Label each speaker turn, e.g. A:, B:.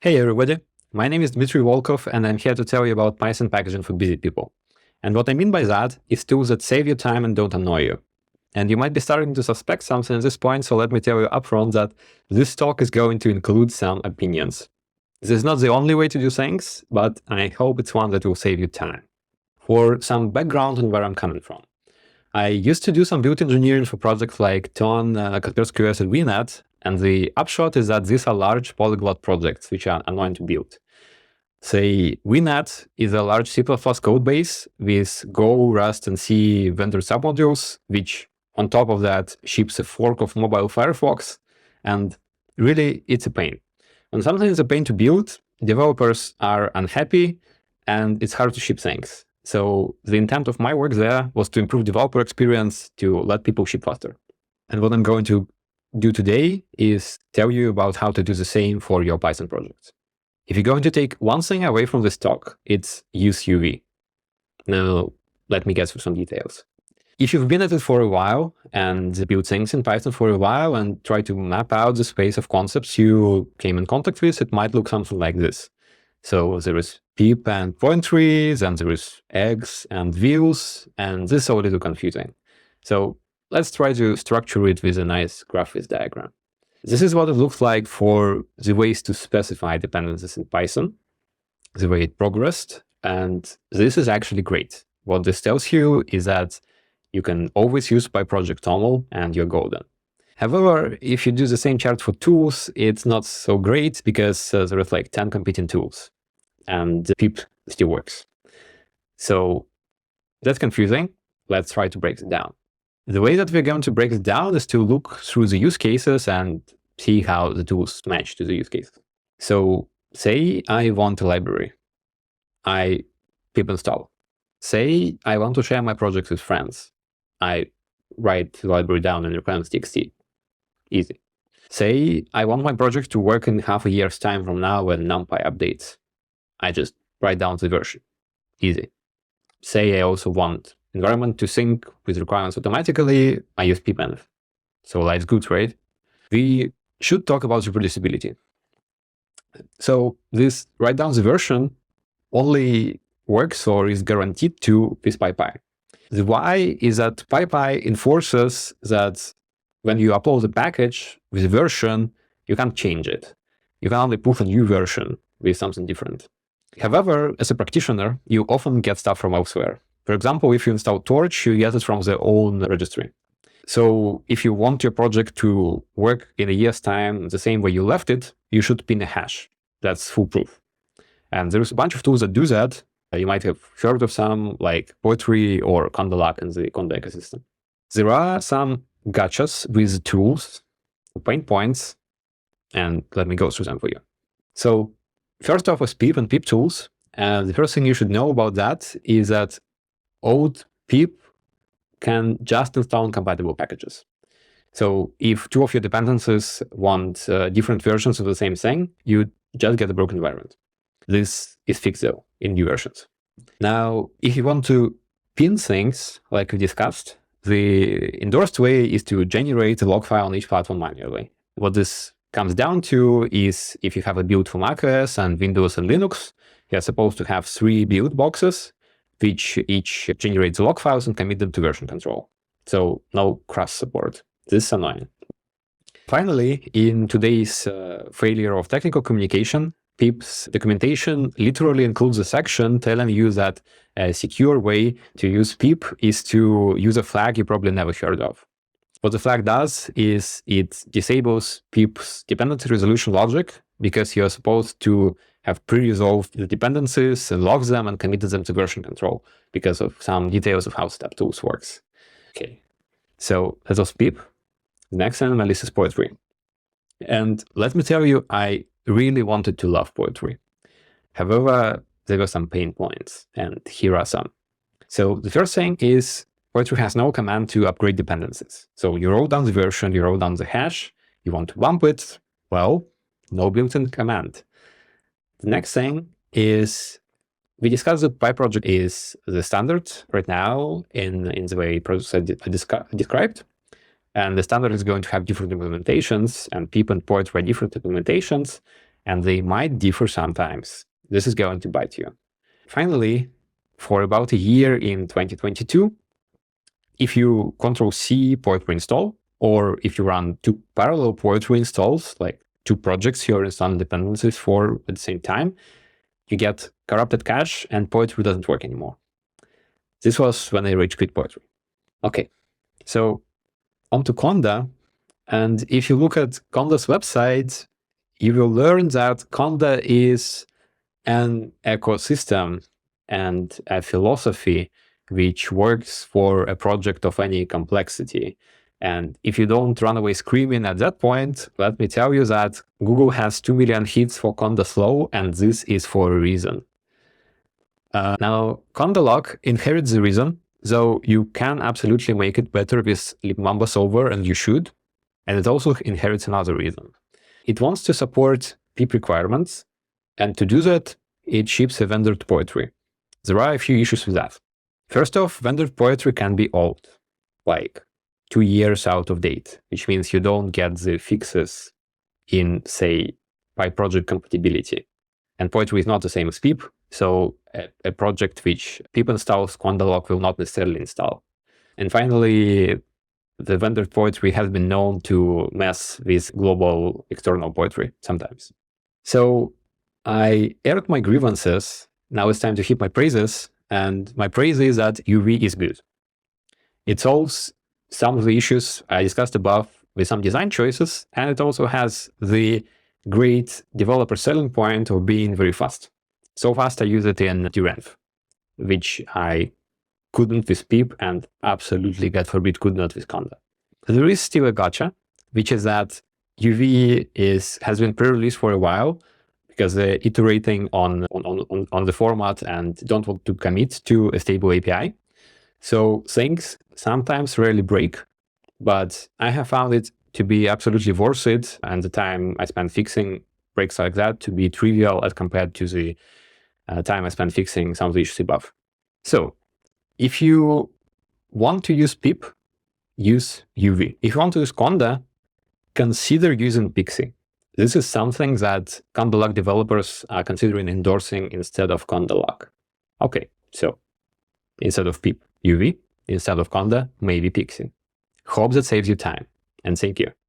A: Hey everybody, my name is Dmitriy Volkov and I'm here to tell you about Python packaging for busy people. And what I mean by that is tools that save you time and don't annoy you. And you might be starting to suspect something at this point, so let me tell you upfront that this talk is going to include some opinions. This is not the only way to do things, but I hope it's one that will save you time. For some background on where I'm coming from. I used to do some build engineering for projects like Ton, Kaspersky and VNet, and the upshot is that these are large polyglot projects which are annoying to build. Say, VNet is a large C++ code base with Go, Rust, and C vendor submodules, which on top of that ships a fork of mobile Firefox, and really it's a pain. When something is a pain to build, developers are unhappy, and it's hard to ship things. So the intent of my work there was to improve developer experience, to let people ship faster. And what I'm going to do today is tell you about how to do the same for your Python projects. If you're going to take one thing away from this talk, it's use UV. Now, let me get through some details. If you've been at it for a while and built things in Python for a while and try to map out the space of concepts you came in contact with, it might look something like this. So there is pip and point trees, and there is eggs and views, and this is a little confusing. So let's try to structure it with a nice graphics diagram. This is what it looks like for the ways to specify dependencies in Python, the way it progressed, and this is actually great. What this tells you is that you can always use PyProject TOML and you're golden. However, if you do the same chart for tools, it's not so great because there is like 10 competing tools and pip still works. So that's confusing. Let's try to break it down. The way that we're going to break it down is to look through the use cases and see how the tools match to the use cases. So say I want a library. I pip install. Say I want to share my project with friends. I write the library down in requirements.txt. Easy. Say I want my project to work in half a year's time from now when NumPy updates. I just write down the version. Easy. Say I also want environment to sync with requirements automatically. I use pipenv. So life's good, right? We should talk about reproducibility. So this write down the version only works or is guaranteed to with PyPy. The why is that PyPy enforces that when you upload a package with a version, you can't change it. You can only put a new version with something different. However, as a practitioner, you often get stuff from elsewhere. For example, if you install Torch, you get it from their own registry. So if you want your project to work in a year's time the same way you left it, you should pin a hash. That's foolproof. And there's a bunch of tools that do that. You might have heard of some like Poetry or CondaLock in the Conda ecosystem. There are some gotchas with tools, pain points, and let me go through them for you. So first off is Pip and Piptools. And the first thing you should know about that is that old pip can just install incompatible packages. So if two of your dependencies want different versions of the same thing, you just get a broken environment. This is fixed though in new versions. Now, if you want to pin things like we discussed, the endorsed way is to generate a log file on each platform manually. What this comes down to is if you have a build for macOS and Windows and Linux, you're supposed to have 3 build boxes, which each generates log files and commit them to version control. So no cross support. This is annoying. Finally, in today's failure of technical communication, Pip's documentation literally includes a section telling you that a secure way to use Pip is to use a flag you probably never heard of. What the flag does is it disables Pip's dependency resolution logic because you're supposed to have pre-resolved the dependencies and logs them and committed them to version control because of some details of how step tools works. Okay, so that was Pip. The next one on my list is Poetry. And let me tell you, I really wanted to love Poetry. However, there were some pain points, and here are some. So the first thing is Poetry has no command to upgrade dependencies. So you wrote down the version, you wrote down the hash, you want to bump it, well, no built-in command. The next thing is we discussed that PyProject is the standard right now in the way projects are described. And the standard is going to have different implementations, and Pip and Poetry are different implementations. and they might differ sometimes. This is going to bite you. Finally, for about a year in 2022, if you Ctrl-C poetry install, or if you run 2 parallel poetry installs, like 2 projects you're installing dependencies for at the same time, you get corrupted cache and poetry doesn't work anymore. This was when I rage quit poetry. Okay, so on to Conda. And if you look at Conda's website, you will learn that Conda is an ecosystem and a philosophy which works for a project of any complexity. And if you don't run away screaming at that point, let me tell you that Google has 2 million hits for Conda Slow, and this is for a reason. Now, CondaLock inherits the reason, though you can absolutely make it better with libmamba solver, and you should. And it also inherits another reason. It wants to support pip requirements, and to do that, it ships a vendored poetry. There are a few issues with that. First off, vendored poetry can be old, like 2 years out of date, which means you don't get the fixes in, say, PyProject compatibility. And poetry is not the same as pip, so a project which pip installs, CondaLock will not necessarily install. And finally, the vendored poetry has been known to mess with global external poetry sometimes. So I aired my grievances. Now it's time to heap my praises. And my praise is that UV is good. It solves some of the issues I discussed above with some design choices, and it also has the great developer selling point of being very fast. So fast I use it in Durenv, which I couldn't with pip and absolutely, God forbid, could not with Conda. There is still a gotcha, which is that UV has been pre-released for a while because they're iterating on the format and don't want to commit to a stable API. So things sometimes rarely break, but I have found it to be absolutely worth it, and the time I spent fixing breaks like that to be trivial as compared to the time I spent fixing some of the issues above. So if you want to use pip, use UV. If you want to use Conda, consider using Pixie. This is something that CondaLock developers are considering endorsing instead of CondaLock. Okay, so instead of pip, UV. Instead of Conda, maybe Pixie. Hope that saves you time, and thank you.